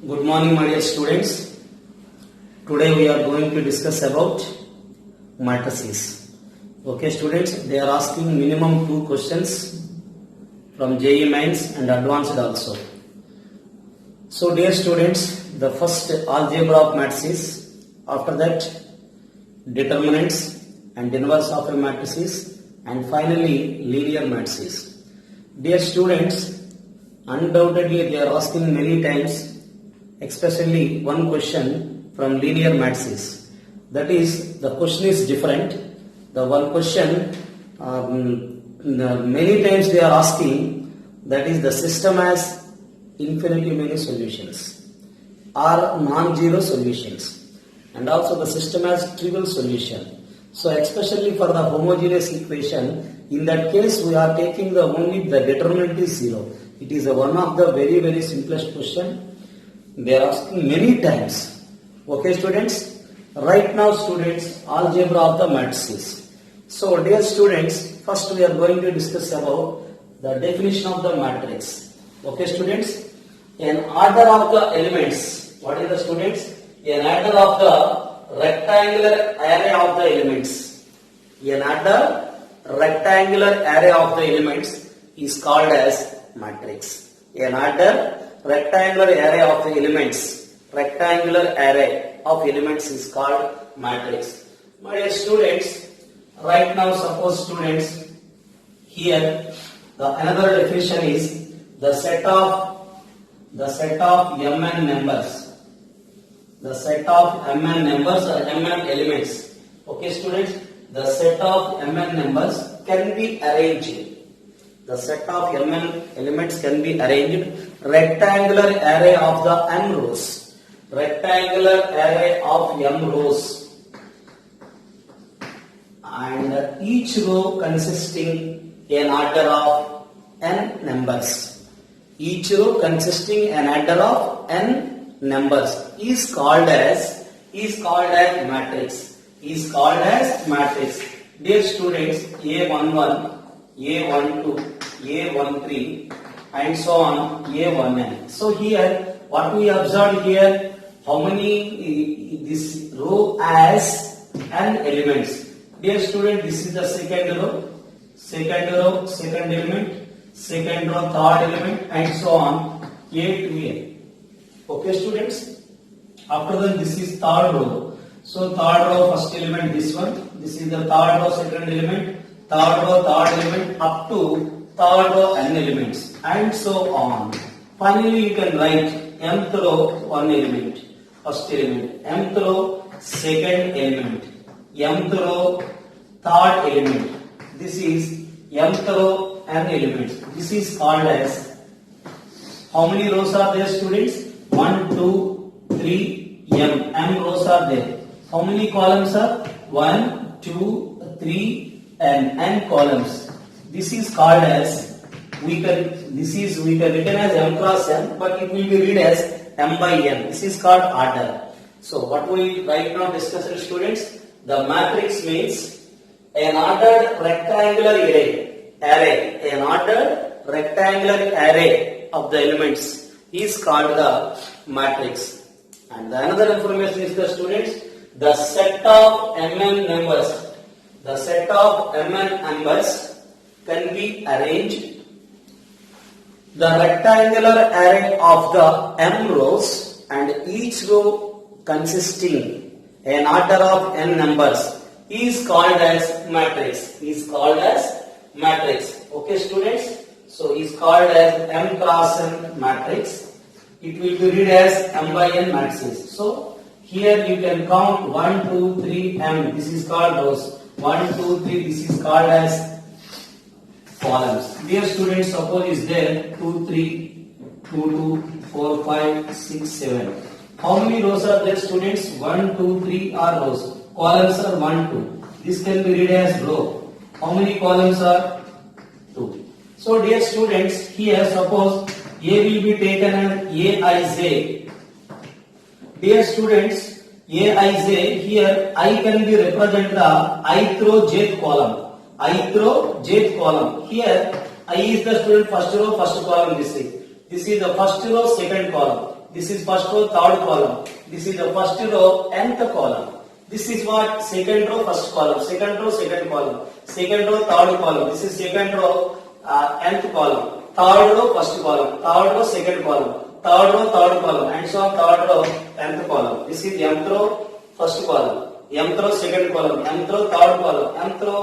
Good morning, my dear students. Today we are going to discuss about matrices. Okay, students, they are asking minimum 2 questions from JEE Mains and advanced also. So, dear students, the first algebra of matrices, after that determinants and inverse of a matrices, and finally linear matrices. Dear students, undoubtedly they are asking many times, especially one question from linear matrices. That is, the question is different. The one question many times they are asking, that is, the system has infinitely many solutions or non-zero solutions, and also the system has trivial solution. So especially for the homogeneous equation, in that case we are taking only the determinant is 0. It is one of the very simplest question. They are asking many times. Okay, students? Right now, students, algebra of the matrices. So, dear students, first we are going to discuss about the definition of the matrix. Okay, students? An order of the elements. What is the students? An order of the rectangular array of the elements. An order rectangular array of the elements is called as matrix. An order rectangular array of the elements. Rectangular array of elements is called matrix. My dear students, right now suppose students, here the another definition is the set of mn numbers. The set of mn numbers or mn elements. Okay, students, the set of mn numbers can be arranged. The set of mn elements can be arranged rectangular array of the m rows. Rectangular array of m rows, and each row consisting an order of n numbers. Each row consisting an order of n numbers is called as matrix. Is called as matrix. Dear students, A11, A12, A13, and so on, A1n. So here, what we observed here, how many this row has n elements. Dear student, this is the second row, second element, second row, third element, and so on, A to A. Okay, students? After that, this is third row. So third row, first element, this one. This is the third row, second element, third row, third element, up to third row, n elements, and so on. Finally, you can write mth row, one element, first element, mth row, second element, mth row, third element. This is mth row, n elements. This is called as, how many rows are there, students? 1, 2, 3, m rows are there. How many columns are? 1, 2, 3, and n columns. This is called as, we can written as m cross n, but it will be read as m by n. This is called order. So what we right now discussed, students, the matrix means an ordered rectangular array. An ordered rectangular array of the elements is called the matrix. And the another information is the students, the set of mn numbers. The set of mn numbers can be arranged. The rectangular array of the m rows, and each row consisting an order of n numbers is called as matrix. Is called as matrix. Okay, students? So is called as m cross n matrix. It will be read as m by n matrices. So here you can count 1, 2, 3, m. This is called rows. 1, 2, 3. This is called as columns. Dear students, suppose is there 2, 3, 2, 2, 4, 5, 6, 7. How many rows are there, students? 1, 2, 3 are rows. Columns are 1, 2. This can be read as row. How many columns are? 2. So, dear students, here suppose A will be taken as Aij. Dear students, Aij, here I can be represent the ith row, jth column. Ith row, jth column. Here I is the student first row, first column. This is the first row, second column. This is first row, third column. This is the first row, nth column. This is what? Second row, first column. Second row, second column. Second row, third column. This is second row, nth column. Third row, first column. Third row, second column. Third row, third column. And so on, third row, nth column. This is mth row, first column. Mth row, second column. Mth row, third column. Mth row,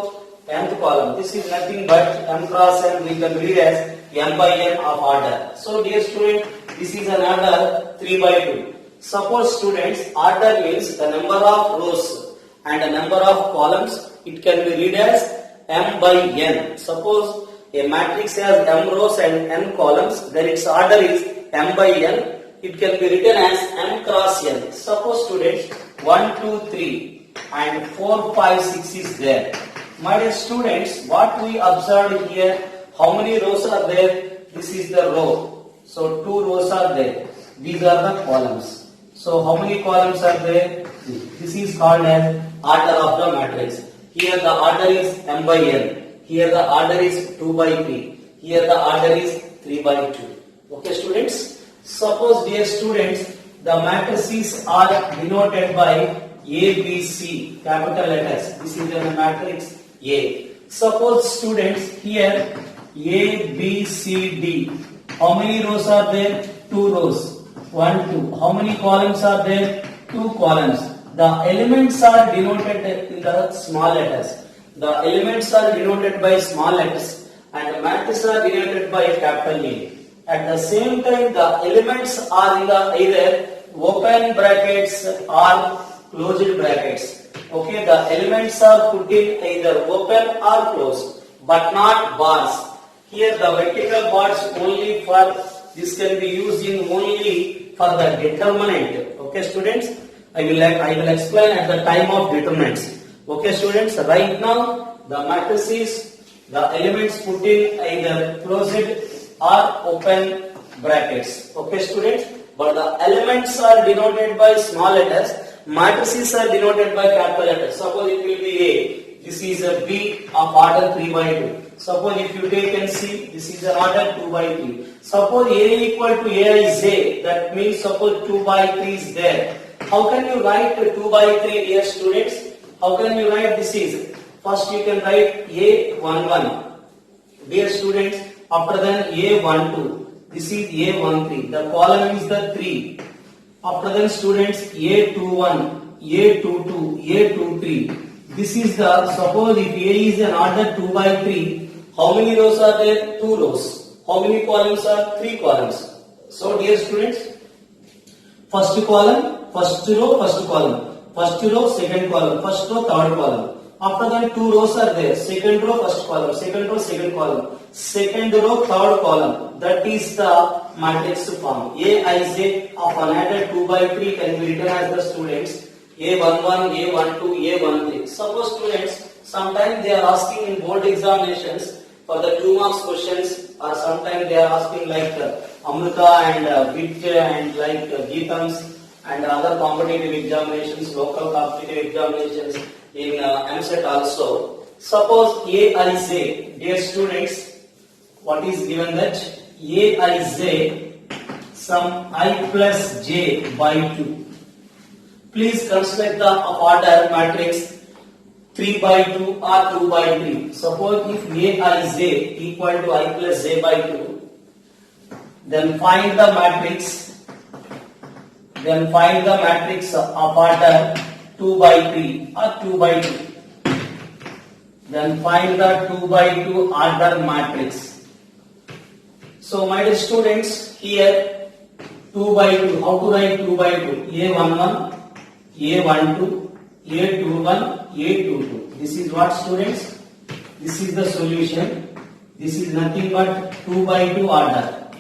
nth columm. This is nothing but m cross n. We can read as n by n of order. So dear student, this is an order 3 by 2. Suppose students, order means the number of rows and the number of columns. It can be read as m by n. Suppose a matrix has m rows and n columns, then its order is m by n. It can be written as m cross n. Suppose students, 1, 2, 3 and 4, 5, 6 is there. My dear students, what we observed here, how many rows are there? This is the row. So 2 rows are there. These are the columns. So how many columns are there? This is called as order of the matrix. Here the order is m by n. Here the order is 2 by 3. Here the order is 3 by 2. Okay students? Suppose dear students, the matrices are denoted by A, B, C, capital letters. This is the matrix A. Suppose students, here A, B, C, D. How many rows are there? 2 rows. 1, 2. How many columns are there? 2 columns. The elements are denoted in the small letters. The elements are denoted by small letters and the matrices are denoted by capital A. At the same time, the elements are in the either open brackets or closed brackets. Okay, the elements are put in either open or closed, but not bars. Here the vertical bars only for this can be used in only for the determinant. Okay, students, I will explain at the time of determinants. Okay, students, right now the matrices, the elements put in either closed or open brackets. Okay, students, but the elements are denoted by small letters. Matrices are denoted by capital letters. Suppose it will be A. This is a B of order 3 by 2. Suppose if you take and see, this is an order 2 by 3. Suppose A equal to Aij, that means suppose 2 by 3 is there. How can you write 2 by 3, dear students? How can you write this is? First you can write A11. Dear students, after then A12. This is A13. The column is the 3. After then students, A21, A22, A23. This is the, suppose if A is an order 2 by 3, how many rows are there? 2 rows. How many columns are? 3 columns. So dear students, first column, first row, first column. First row, second column. First row, third column. After that 2 rows are there. Second row, first column. Second row, second column. Second row, third column. That is the matrix form. Aij of an order 2 by 3 can be written as the students A11, A12, A13. Suppose students, sometimes they are asking in board examinations for the 2 marks questions, or sometimes they are asking like Amrita and BIT and like Geetams and other competitive examinations, local competitive examinations in MSET also. Suppose Aij, dear students, what is given that? Aij some I plus j by 2. Please construct the order matrix 3 by 2 or 2 by 3. Suppose if Aij equal to I plus j by 2, then find the matrix of order 2 by 3 or 2 by 2. Then find the 2 by 2 order matrix. So my dear students, here 2 by 2, how to write 2 by 2? A11, A12, A21, A22. This is what students? This is the solution. This is nothing but 2 by 2 order.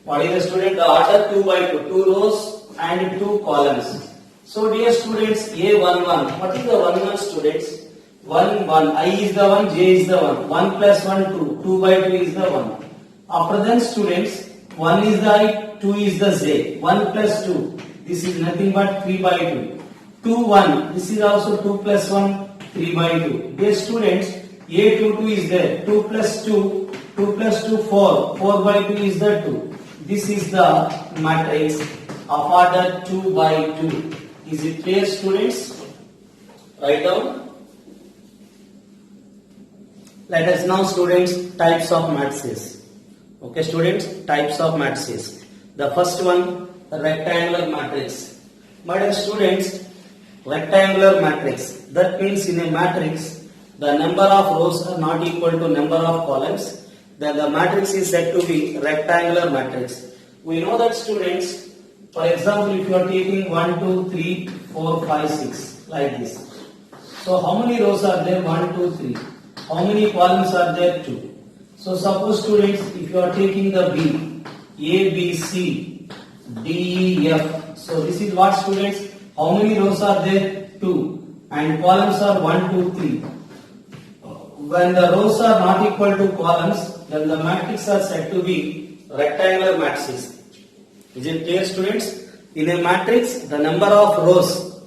What is the student? The order 2 by 2, 2 rows and 2 columns. So dear students, A11, what is the 1 students? 1, 1, I is the 1, j is the 1. 1 plus 1, 2. 2 by 2 is the 1. After then students, 1 is the I, 2 is the j. 1 plus 2. This is nothing but 3 by 2. 2, 1. This is also 2 plus 1, 3 by 2. Dear students, A22 is there. 2 plus 2, 2 plus 2, 4. 4 by 2 is the 2. This is the matrix of order 2 by 2. Is it clear, students? Write down. Let us now, students, types of matrices. Okay, students, types of matrices. The first one, rectangular matrix. My dear students, rectangular matrix. That means in a matrix, the number of rows are not equal to number of columns. Then the matrix is said to be rectangular matrix. We know that, students. For example, if you are taking 1, 2, 3, 4, 5, 6 like this. So how many rows are there? 1, 2, 3. How many columns are there? 2. So suppose, students, if you are taking the B, A, B, C, D, E, F. So this is what, students? How many rows are there? 2. And columns are 1, 2, 3. When the rows are not equal to columns, then the matrix are said to be rectangular matrices. Is it clear, students? In a matrix, the number of rows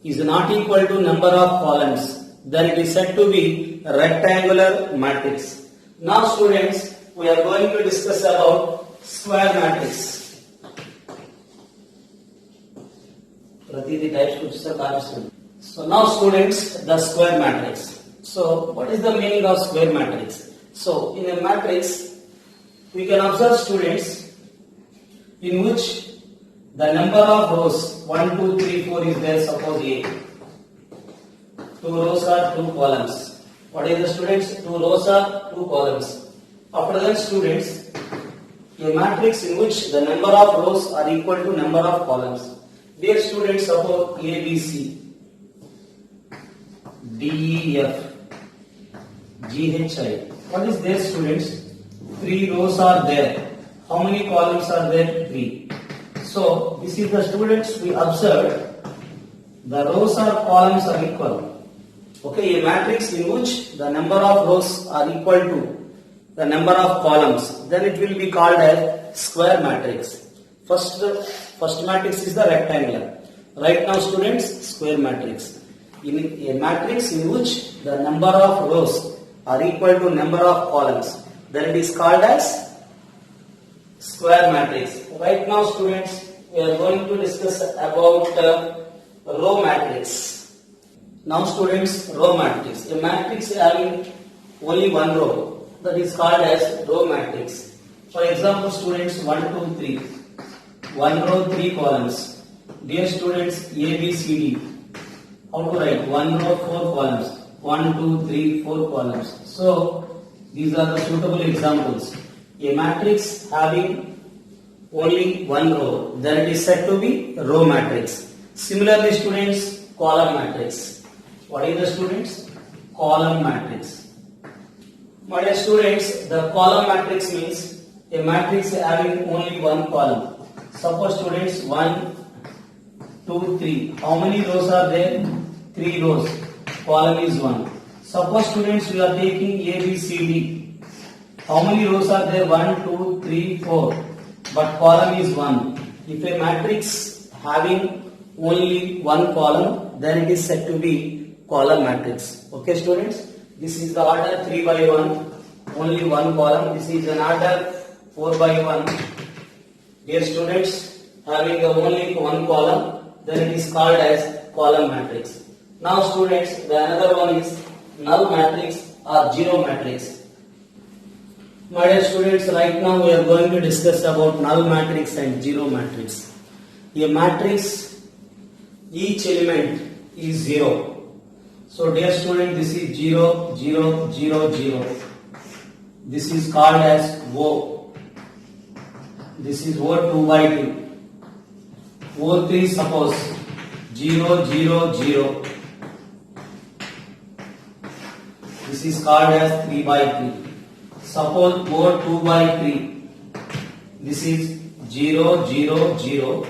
is not equal to number of columns. Then it is said to be rectangular matrix. Now, students, we are going to discuss about square matrix. So now, students, the square matrix. So what is the meaning of square matrix? So in a matrix, we can observe, students, in which the number of rows 1, 2, 3, 4 is there. Suppose A. 2 rows are 2 columns. What is the, students? 2 rows are 2 columns. After that, students, a matrix in which the number of rows are equal to number of columns. Dear students, suppose A, B, C, D, E, F, G, H, I. What is there, students? 3 rows are there. How many columns are there? 3. So this is the, students, we observed the rows or columns are equal. Okay, a matrix in which the number of rows are equal to the number of columns, then it will be called as square matrix. First matrix is the rectangular. Right now, students, square matrix. In a matrix in which the number of rows are equal to number of columns, then it is called as square matrix. Right now, students, we are going to discuss about row matrix. Now, students, row matrix. A matrix having only one row, that is called as row matrix. For example, students, 1, 2, 3. 1 row, 3 columns. Dear students, A, B, C, D. How to write? 1 row, 4 columns. 1, 2, 3, 4 columns. So these are the suitable examples. A matrix having only one row, then it is said to be row matrix. Similarly, students, column matrix. What is the, students? Column matrix. My dear students, the column matrix means a matrix having only one column. Suppose, students, 1, 2, 3. How many rows are there? 3 rows. Column is 1. Suppose, students, we are taking A, B, C, D. How many rows are there? 1, 2, 3, 4. But column is 1. If a matrix having only one column, then it is said to be column matrix. Okay, students? This is the order 3 by 1. Only one column. This is an order 4 by 1. Dear students, having only one column, then it is called as column matrix. Now, students, the another one is null matrix or zero matrix. My dear students, right now we are going to discuss about null matrix and zero matrix. A matrix, each element is 0. So dear student, this is 0, 0, 0, 0. This is called as O. This is O2 by 2. O3, suppose 0, 0, 0. This is called as 3 by 3. Suppose O2 by 3. This is 0, 0, 0,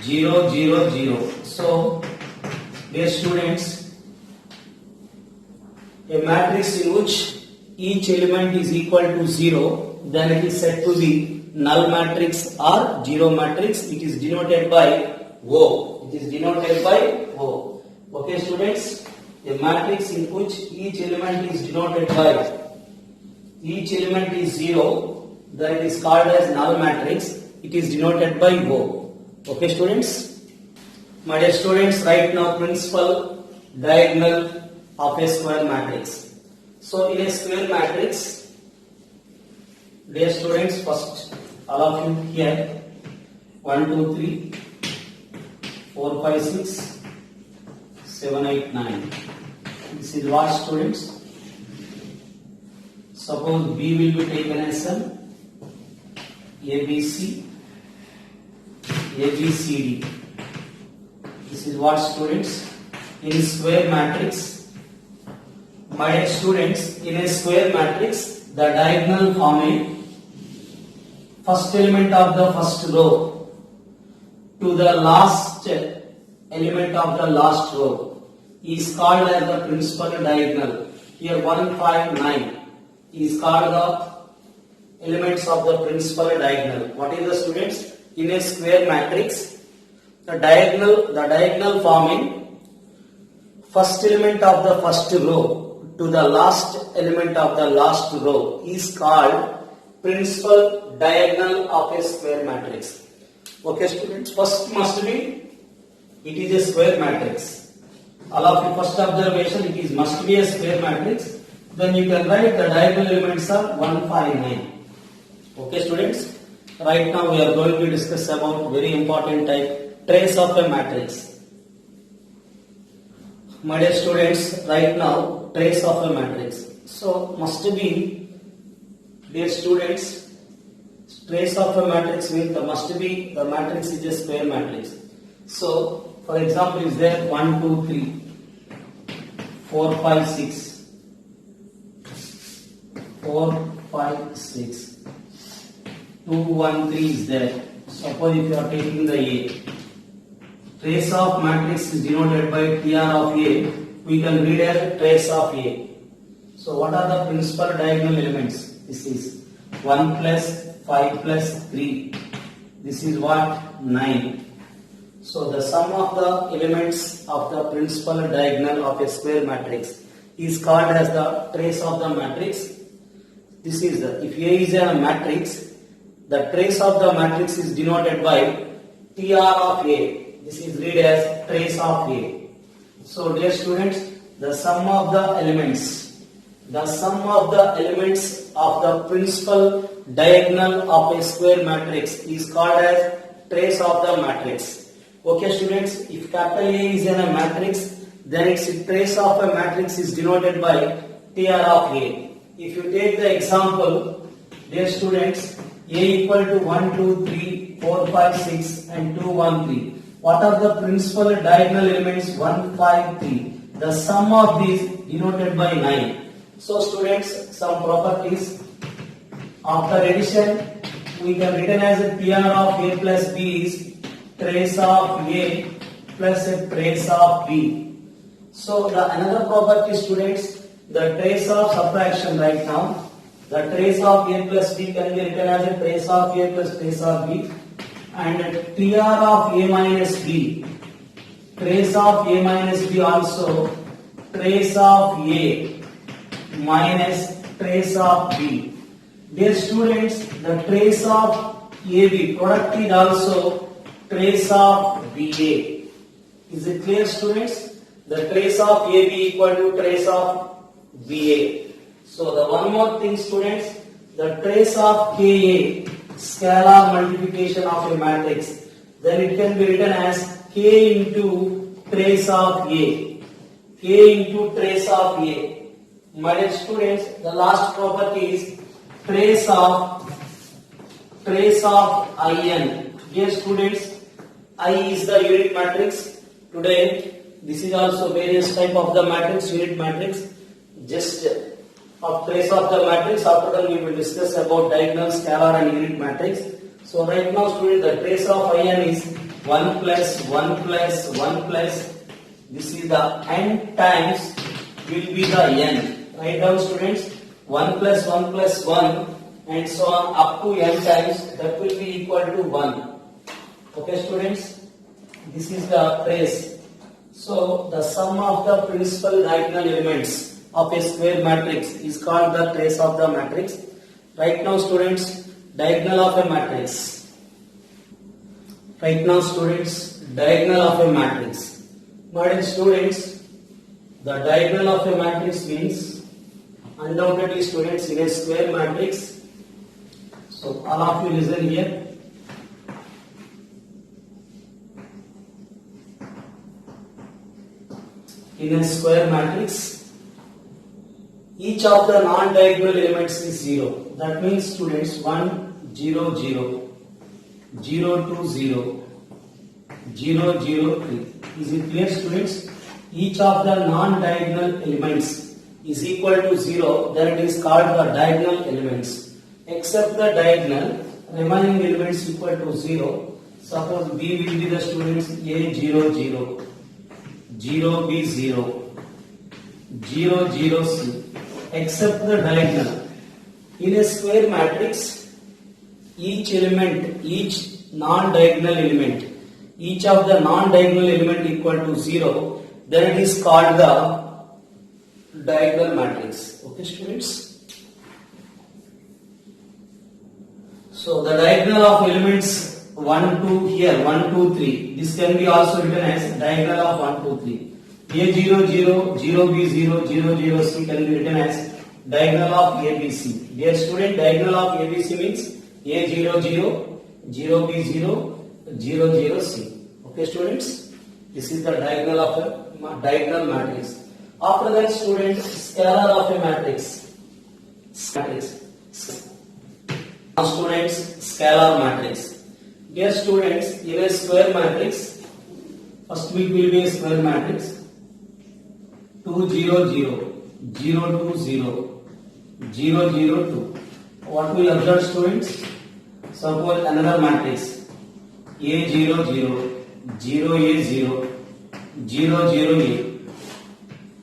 0, 0, 0. So, dear students, a matrix in which each element is equal to 0, then it is said to be null matrix or zero matrix. It is denoted by O. It is denoted by O. Okay, students, a matrix in which each element is denoted by each element is 0, then it is called as null matrix. It is denoted by O. Okay, students. My dear students, right now principal diagonal of a square matrix. So in a square matrix, dear students, first all of you here 1, 2, 3, 4, 5, 6, 7, 8, 9. This is what, students? Suppose B will be taken as an ABC, ABCD. This is what, students? In square matrix, my dear students, in a square matrix, the diagonal forming first element of the first row to the last element of the last row is called as the principal diagonal. Here 1, 5, 9 is called the elements of the principal diagonal. What is the, students? In a square matrix, the diagonal forming first element of the first row to the last element of the last row is called principal diagonal of a square matrix. Okay, students, first must be it is a square matrix. All of you, first observation, it is must be a square matrix. Then you can write the diagonal elements are 1, 5, 9. Okay, students. Right now we are going to discuss about very important type, trace of a matrix. My dear students, right now trace of a matrix. So must be, dear students, trace of a matrix means the must be the matrix is a square matrix. So for example, is there 1, 2, 3, 4, 5, 6. 4, 5, 6. 2, 1, 3 is there. Suppose if you are taking the A, trace of matrix is denoted by TR of A. We can read as trace of A. So what are the principal diagonal elements? This is 1 plus 5 plus 3. This is what? 9. So the sum of the elements of the principal diagonal of a square matrix is called as the trace of the matrix. This is the, if A is a matrix, the trace of the matrix is denoted by TR of A. This is read as trace of A. So dear students, the sum of the elements of the principal diagonal of a square matrix is called as trace of the matrix. Okay, students, if capital A is in a matrix, then its trace of a matrix is denoted by TR of A. If you take the example, dear students, A equal to 1, 2, 3, 4, 5, 6 and 2, 1, 3. What are the principal diagonal elements? 1, 5, 3. The sum of these denoted by 9. So students, some properties. After addition, we can written as a PR of A plus B is trace of A plus a trace of B. So the another property, students, the trace of subtraction right now. The trace of A plus B can be written as a trace of A plus trace of B, and TR of A minus B, trace of A minus B also trace of A minus trace of B. Dear students, the trace of AB product is also trace of BA. Is it clear, students? The trace of AB equal to trace of BA. So the one more thing, students, the trace of KA, scalar multiplication of a matrix, then it can be written as K into trace of A. K into trace of A. My dear students, the last property is trace of IN. Dear students, I is the unit matrix. Today, this is also various type of the matrix, unit matrix. Just of trace of the matrix. After that, we will discuss about diagonal, scalar and unit matrix. So right now, students, the trace of IN is 1 plus 1 plus 1 plus. This is the n times will be the n. Write down, students, 1 plus 1 plus 1 and so on up to n times. That will be equal to 1. Okay, students, this is the trace. So the sum of the principal diagonal elements of a square matrix is called the trace of the matrix. Right now, students, diagonal of a matrix. Right now students, diagonal of a matrix. My dear students, the diagonal of a matrix means undoubtedly students in a square matrix. So all of you listen here. In a square matrix, each of the non-diagonal elements is 0. That means students 1, 0, 0, 0, 2, 0, 0, 0, 3. Is it clear students? Each of the non-diagonal elements is equal to 0, then it is called the diagonal elements. Except the diagonal, remaining elements equal to 0. Suppose B will be the students A 0, 0, 0 B 0, 0 0 C. Except the diagonal. In a square matrix, each element, each non-diagonal element, each of the non-diagonal element equal to 0, then it is called the diagonal matrix. Okay students? So the diagonal of elements 1, 2 here, 1, 2, 3. This can be also written as diagonal of 1, 2, 3. A 0, 0, 0 B 0, 0, 0 C can be written as diagonal of ABC. Dear student, diagonal of ABC means A 0, 0, 0 B 0, 0, 0 C. Okay students? This is the diagonal of a diagonal matrix. After that student, scalar of a matrix. Now students, scalar matrix. Dear students, in a square matrix, first week will be a square matrix. 2 0 0, 0 2 0, 0 0 2. What we observe students? Suppose another matrix A 0 0, 0 A 0, 0 0 A.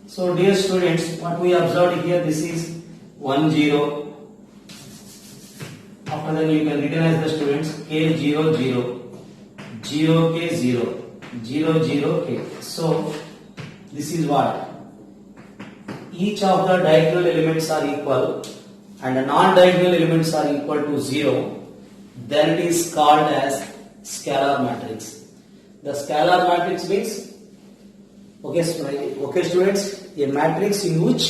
So dear students, what we observed here, this is 1 0. After that you can written as the students K 0 0, 0 K 0, 0 0 K. So this is what? Each of the diagonal elements are equal and the non-diagonal elements are equal to 0, then it is called as scalar matrix. The scalar matrix means, okay students, a matrix in which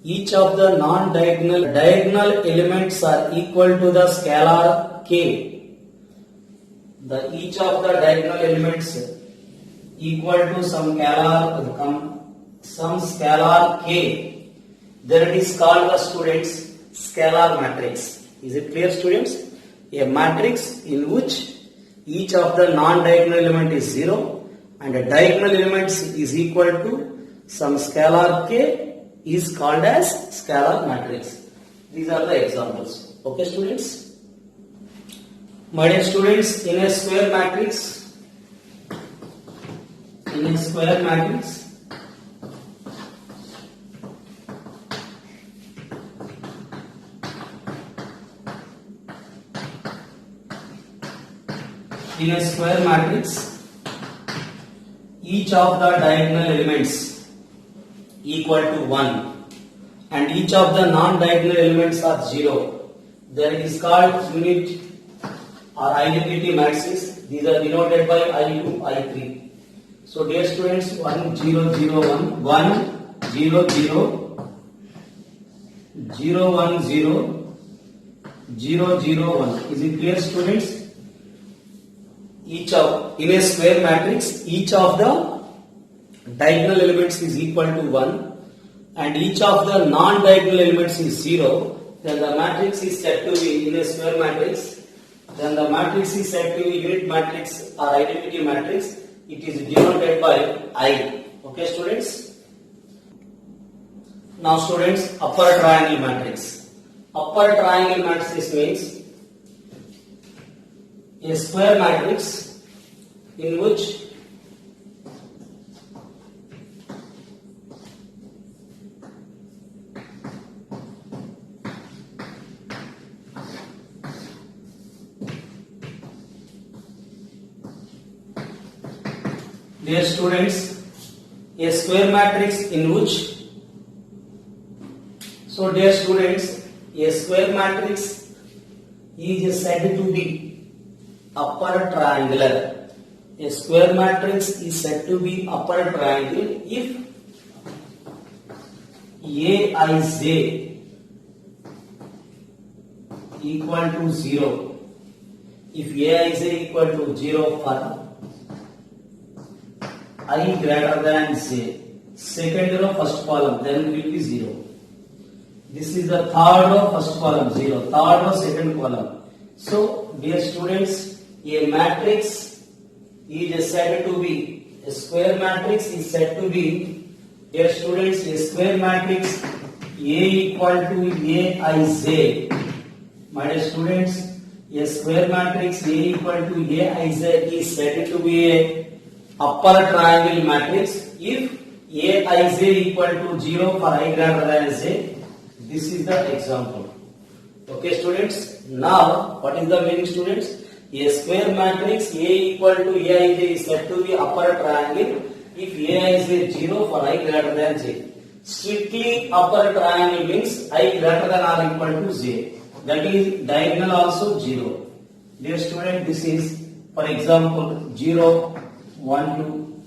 each of the diagonal elements are equal to the scalar k. Each of the diagonal elements equal to some scalar k, then it is called the students scalar matrix. Is it clear students? A matrix in which each of the non-diagonal element is 0 and a diagonal element is equal to some scalar k is called as scalar matrix. These are the examples. Okay students? My dear students, in a square matrix, each of the diagonal elements equal to 1 and each of the non-diagonal elements are 0. Then it is called unit or identity matrices. These are denoted by I2, I3. So dear students, 1 0 0 1, 1 0 0, 0 1 0, 0 0 1. Is it clear students? In a square matrix, each of the diagonal elements is equal to 1 and each of the non-diagonal elements is 0, then the matrix is said to be in a square matrix, then the matrix is said to be unit matrix or identity matrix. It is denoted by I. Okay students? Now students, upper triangle matrix. Upper triangle matrix means a square matrix in which dear students, a square matrix in which, so dear students, a square matrix is said to be upper triangular. A square matrix is said to be upper triangle if Aij equal to 0. If Aij equal to 0 for I greater than j, second row first column, then will be 0. This is the third row first column 0, third row second column. So dear students, a matrix is said to be, a square matrix is said to be, dear students, a square matrix A equal to Aij. My dear students, a square matrix A equal to Aij is said to be a upper triangle matrix if Aij equal to 0 for I greater than j. This is the example. Okay students, now what is the meaning students? A square matrix A equal to Aij is said to be upper triangle if Aij is 0 for I greater than j. Strictly upper triangle means I greater than or equal to j. That is diagonal also 0. Dear student, this is for example 0, 1, 2,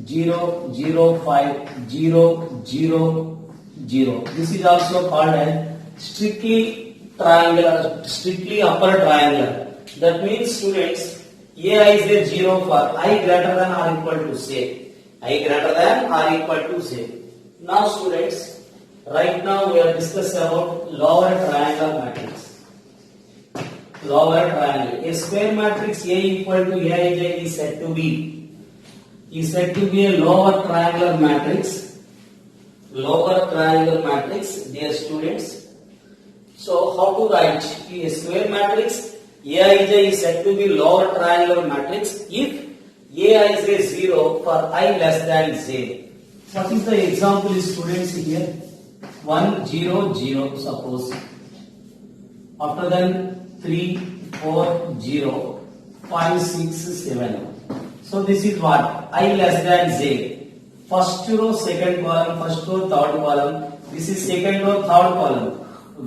0, 0, 5, 0, 0, 0. This is also called as strictly triangular, strictly upper triangular. That means students, Aij 0 for I greater than or equal to j. I greater than or equal to j. Now students, right now we are discussing about lower triangular matrix. Lower triangle. A square matrix A equal to Aij is said to be a lower triangular matrix. Lower triangular matrix, dear students. So how to write a square matrix? Aij is said to be lower triangular matrix if Aij is 0 for I less than j. What is the example students here? 1, 0, 0 suppose. After then 3, 4, 0, 5, 6, 7. So this is what? I less than j. First row, second column, first row, third column. This is second row, third column.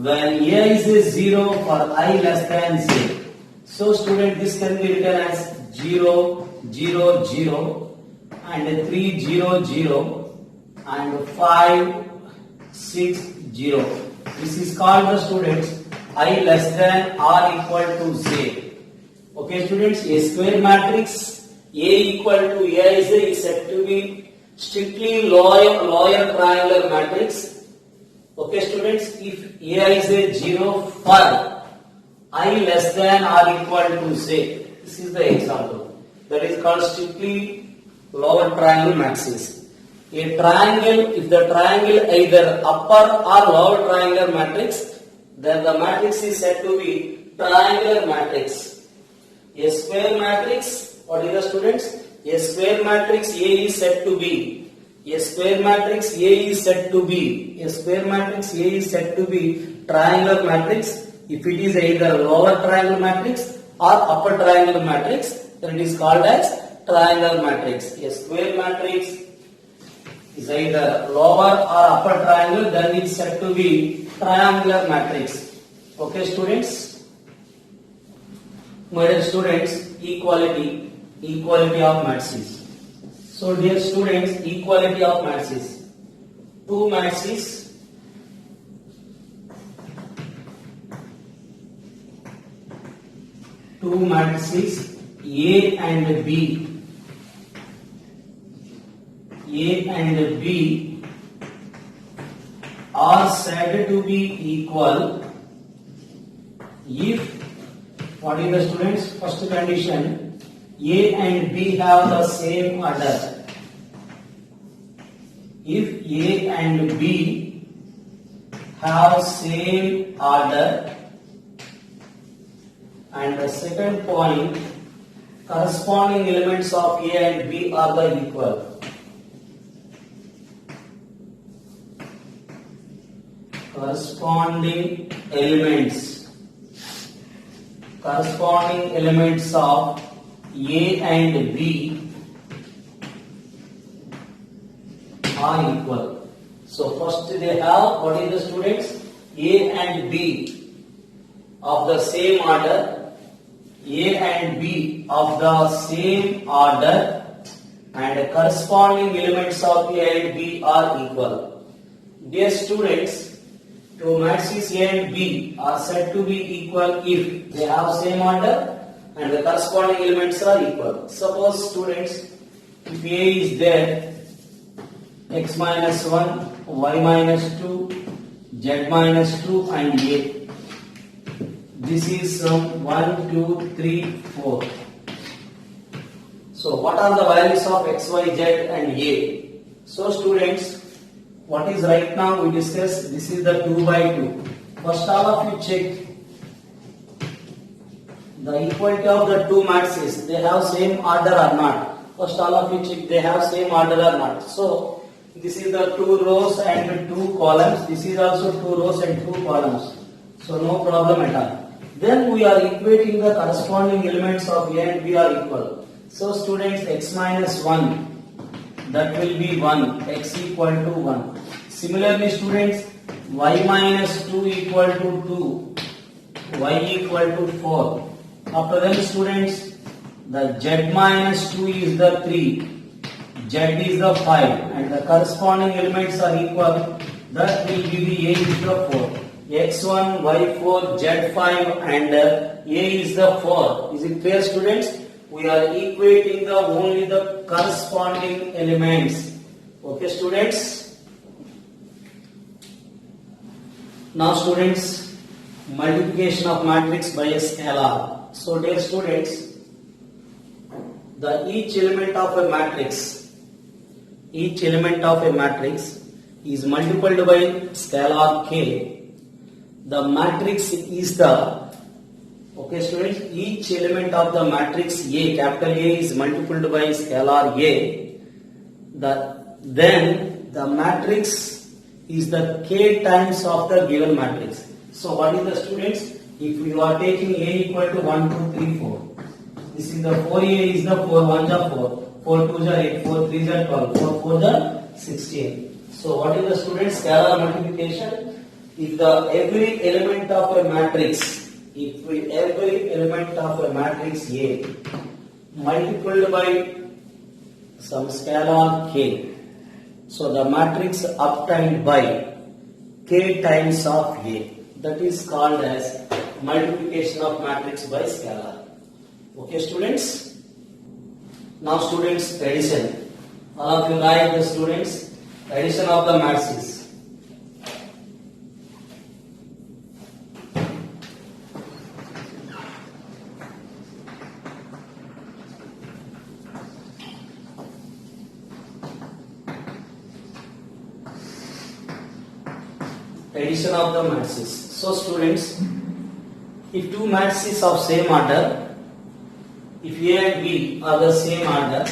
When A is 0 for I less than j. So student, this can be written as 0, 0, 0 and 3, 0, 0 and 5, 6, 0. This is called the students I less than or equal to j. Okay students, a square matrix A equal to Aij is said to be strictly lower triangular matrix. Okay students, if Aij is 0 for I less than or equal to j. This is the example. That is called strictly lower triangle matrices. A triangle, if the triangle either upper or lower triangular matrix, then the matrix is said to be triangular matrix. A square matrix, what is the students? A square matrix A is said to be, a square matrix A is said to be, a square matrix A is said to be triangular matrix if it is either lower triangle matrix or upper triangle matrix, then it is called as triangular matrix. A square matrix is either lower or upper triangle, then it is said to be triangular matrix. Okay students? My dear students, equality of matrices. So dear students, equality of matrices. Two matrices A and B. A and B are said to be equal if, what is the students? First condition, A and B have the same order. If A and B have same order, and the second point, corresponding elements of A and B are the equal. Corresponding elements of A and B are equal. So first they have, what is the students? A and B of the same order. A and B of the same order and corresponding elements of A and B are equal. Dear students, two matrices A and B are said to be equal if they have same order and the corresponding elements are equal. Suppose students, if A is there, x minus 1, y minus 2, z minus 2 and A. This is some 1, 2, 3, 4. So what are the values of x, y, z and A? So students, what is right now we discuss, this is the 2 by 2. First all of you check the equality of the two matrices. They have same order or not. First all of you check they have same order or not. So this is the 2 rows and 2 columns. This is also 2 rows and 2 columns. So no problem at all. Then we are equating the corresponding elements of A and B are equal. So students, x minus 1, that will be 1, x equal to 1. Similarly students, y minus 2 equal to 2, y equal to 4. After that students, the z minus 2 is the 3, z is the 5 and the corresponding elements are equal. That will give the A is the 4. x1, y4, z5 and A is the 4. Is it clear students? We are equating the only the corresponding elements. Okay students? Now students, multiplication of matrix by a scalar. So dear students, each element of a matrix is multiplied by scalar k. The matrix is the, okay students, each element of the matrix A, capital A is multiplied by scalar A. Then the matrix is the k times of the given matrix. So what is the students? If you are taking A equal to 1, 2, 3, 4. This is the 4A is the 4 1s are 4, 4 2s are 8, 4 3s are 12, 4 4s are 16. So what is the students? Scalar multiplication. If every element of a matrix, every element of a matrix A multiplied by some scalar k, so the matrix obtained by k times of A, that is called as multiplication of matrix by scalar. Okay students? Now students, addition. All of you write the students, addition of the matrices. Addition of the matrices. So students, if two matrices of same order, if A and B are the same order,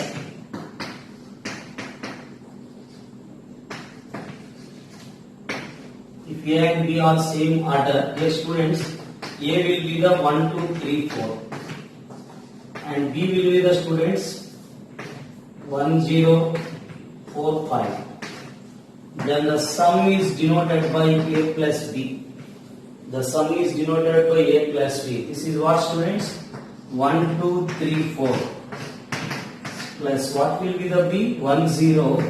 if A and B are same order, dear students, A will be the 1, 2, 3, 4 and B will be the students 1, 0, 4, 5. Then the sum is denoted by A plus B. The sum is denoted by A plus B. This is what students? 1, 2, 3, 4. Plus what will be the B? 1, 0,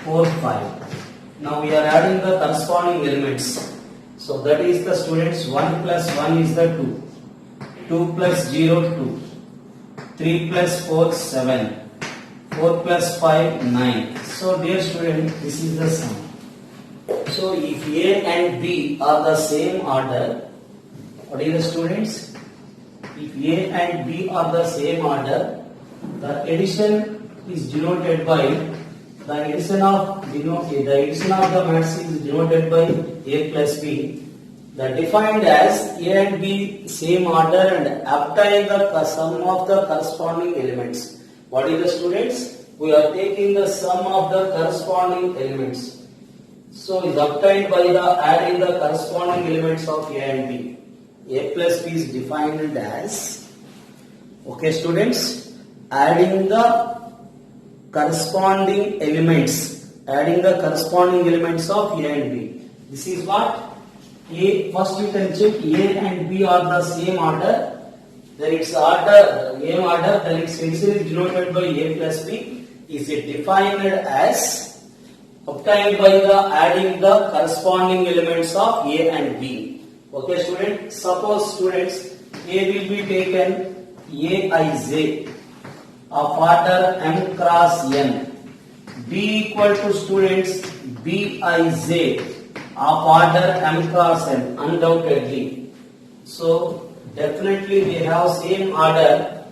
4, 5. Now we are adding the corresponding elements. So that is the students 1 plus 1 is the 2. 2 plus 0, 2. 3 plus 4, 7. 4 plus 5, 9. So dear student, this is the sum. So if A and B are the same order, what is the students? If A and B are the same order, the addition is denoted by the addition of the matrix is denoted by A plus B. The defined as A and B same order and obtain the sum of the corresponding elements. What is the students? We are taking the sum of the corresponding elements. So is obtained by the adding the corresponding elements of A and B. A plus B is defined as, okay students, adding the corresponding elements of A and B. This is what? A, first you can check A and B are the same order then its order, M order, then its addition is denoted by A plus B, is it defined as obtained by the adding the corresponding elements of A and B. Okay student, suppose students A will be taken Aij of order m cross n, B equal to students Bij of order m cross n, undoubtedly. So definitely they have same order.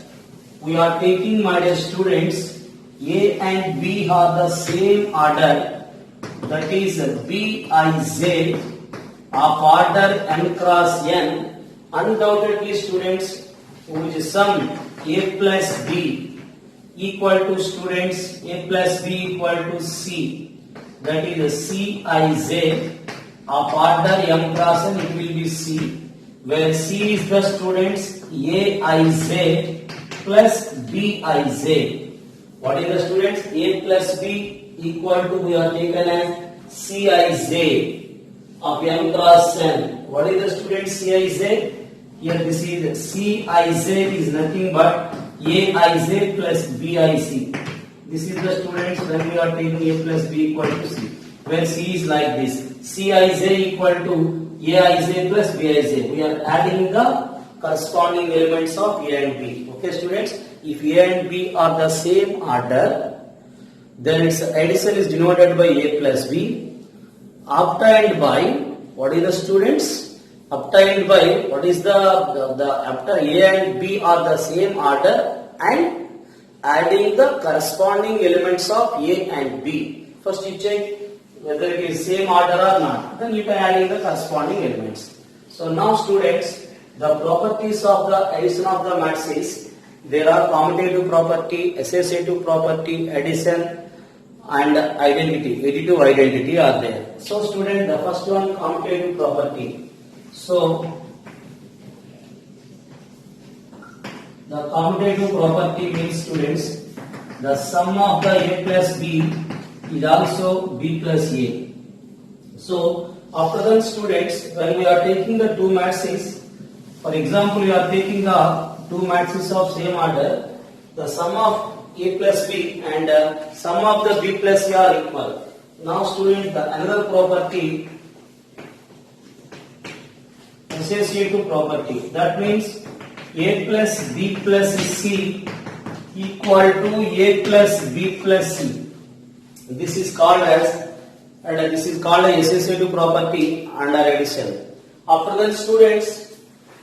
We are taking, my dear students, A and B are the same order, that is Bij of order n cross n. Undoubtedly students, which sum A plus B equal to students A plus B equal to C, that is Cij of order m cross n, it will be C, where C is the students Aij plus Bij. What is the students? A plus B equal to, we are taken as Cij of m cross n. What is the students Cij? Here this is Cij is nothing but Aij plus Bic. This is the students when we are taking A plus B equal to C, where C is like this, Cij equal to Aij plus Bij. We are adding the corresponding elements of A and B. Okay students, if A and B are the same order, then its addition is denoted by A plus B, obtained by, what is the students? Obtained by, what is the after A and B are the same order and adding the corresponding elements of A and B. First you check whether it is same order or not, then you can add the corresponding elements. So now students, the properties of the addition of the matrices, there are commutative property, associative property, addition and identity, additive identity are there. So student, the first one, commutative property. So the commutative property means students, the sum of the A plus B is also B plus A. So after that students, when we are taking the two matrices, for example, we are taking the two matrices of same order, the sum of A plus B and sum of the B plus A are equal. Now students, the another property, associative property, that means A plus B plus C equal to A plus B plus C. This is called as, and this is called as associative property under addition. After that students,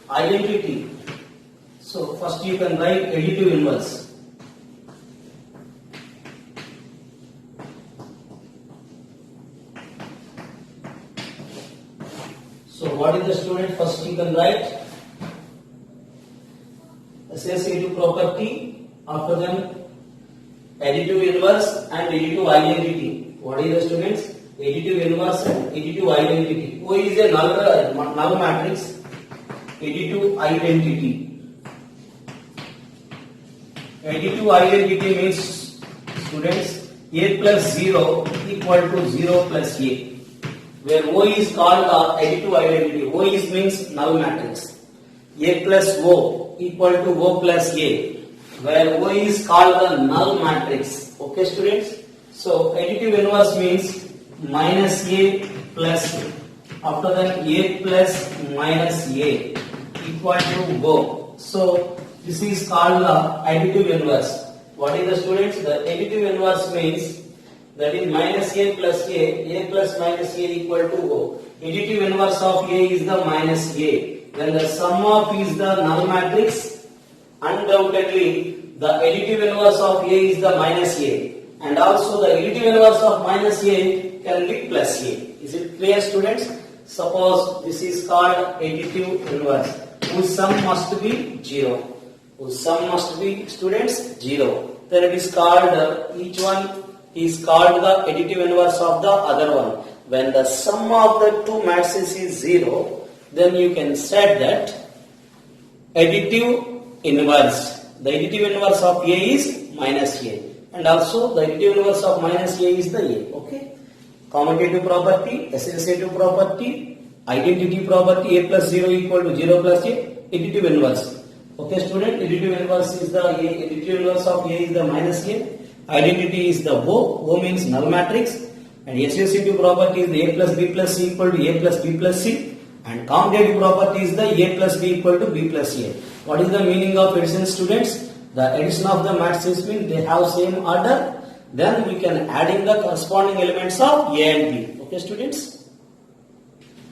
identity. So first you can write additive inverse. So what is the student? First you can write associative property, after them additive inverse and additive identity. What is the students? Additive inverse and additive identity. O is a null matrix. Additive identity. Additive identity means students A plus 0 equal to 0 plus A, where O is called the additive identity. O is means null matrix. A plus O equal to O plus A, where O is called the null matrix. Okay students, so additive inverse means minus A plus A. After that A plus minus A equal to O. So this is called the additive inverse. What is the students? The additive inverse means that is minus A plus A plus minus A equal to O. Additive inverse of A is the minus A. When the sum of is the null matrix, undoubtedly the additive inverse of A is the minus A. And also the additive inverse of minus A can be plus A. Is it clear students? Suppose this is called additive inverse, whose sum must be 0. Whose sum must be students 0. Then it is called, each one is called the additive inverse of the other one. When the sum of the two matrices is 0, then you can say that additive inverse. The additive inverse of A is minus A. And also the additive inverse of minus A is the A. Okay. Commutative property, associative property, identity property, A plus 0 equal to 0 plus A, additive inverse. Okay, student, additive inverse is the A, additive inverse of A is the minus A. Identity is the O. O means null matrix. And associative property is the A plus B plus C equal to A plus B plus C. And commutative property is the A plus B equal to B plus A. What is the meaning of addition, students? The addition of the matrices means they have same order. Then we can add in the corresponding elements of A and B. Okay, students?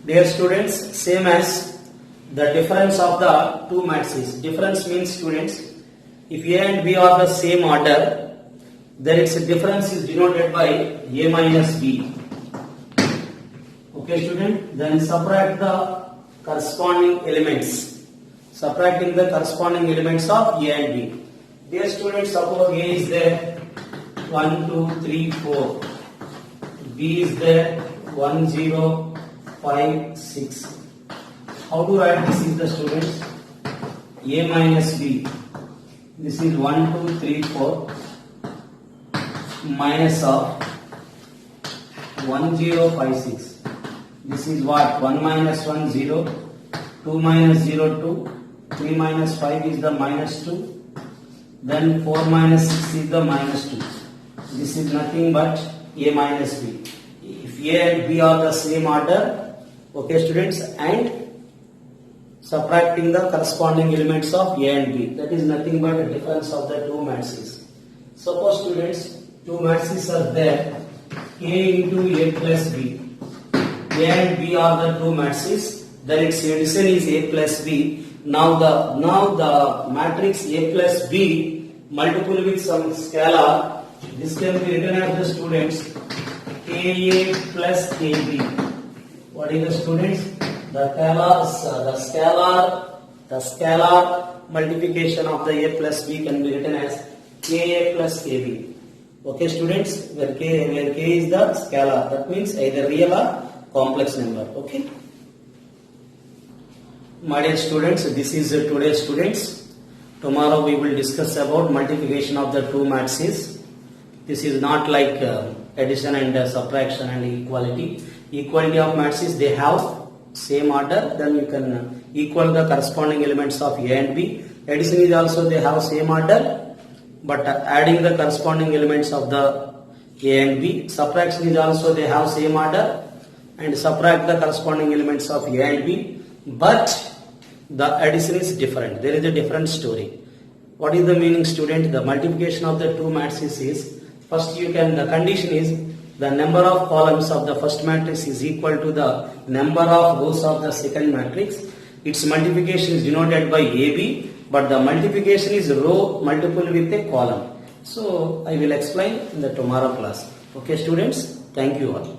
Dear students, same as the difference of the two matrices. Difference means, students, if A and B are the same order, then its difference is denoted by A minus B. Okay, student? Then subtract the corresponding elements. Subtracting the corresponding elements of A and B. Dear students, suppose A is there 1, 2, 3, 4. B is there 1, 0, 5, 6. How to write this is the students? A minus B. This is 1, 2, 3, 4 minus of 1, 0, 5, 6. This is what? 1 minus 1, 0. 2 minus 0, 2. 3 minus 5 is the minus 2. Then 4 minus 6 is the minus 2. This is nothing but A minus B. If A and B are the same order, okay, students, and subtracting the corresponding elements of A and B, that is nothing but the difference of the two matrices. Suppose, students, two matrices are there, A into A plus B. A and B are the two matrices, then its addition is A plus B. Now the matrix A plus B multiple with some scalar. This can be written as the students KA plus KB. What is the students? The scalar multiplication of the A plus B can be written as KA plus KB. Okay, students, where K is the scalar, that means either real or complex number. Okay. My dear students, this is today's students. Tomorrow we will discuss about multiplication of the two matrices. This is not like addition and subtraction and equality. Equality of matrices, they have same order, then you can equal the corresponding elements of A and B. Addition is also they have same order, but adding the corresponding elements of the A and B. Subtraction is also they have same order and subtract the corresponding elements of A and B, but the addition is different. There is a different story. What is the meaning, student? The multiplication of the two matrices is, first the condition is the number of columns of the first matrix is equal to the number of rows of the second matrix. Its multiplication is denoted by AB, but the multiplication is row multiple with a column. So I will explain in the tomorrow class. Okay, students? Thank you all.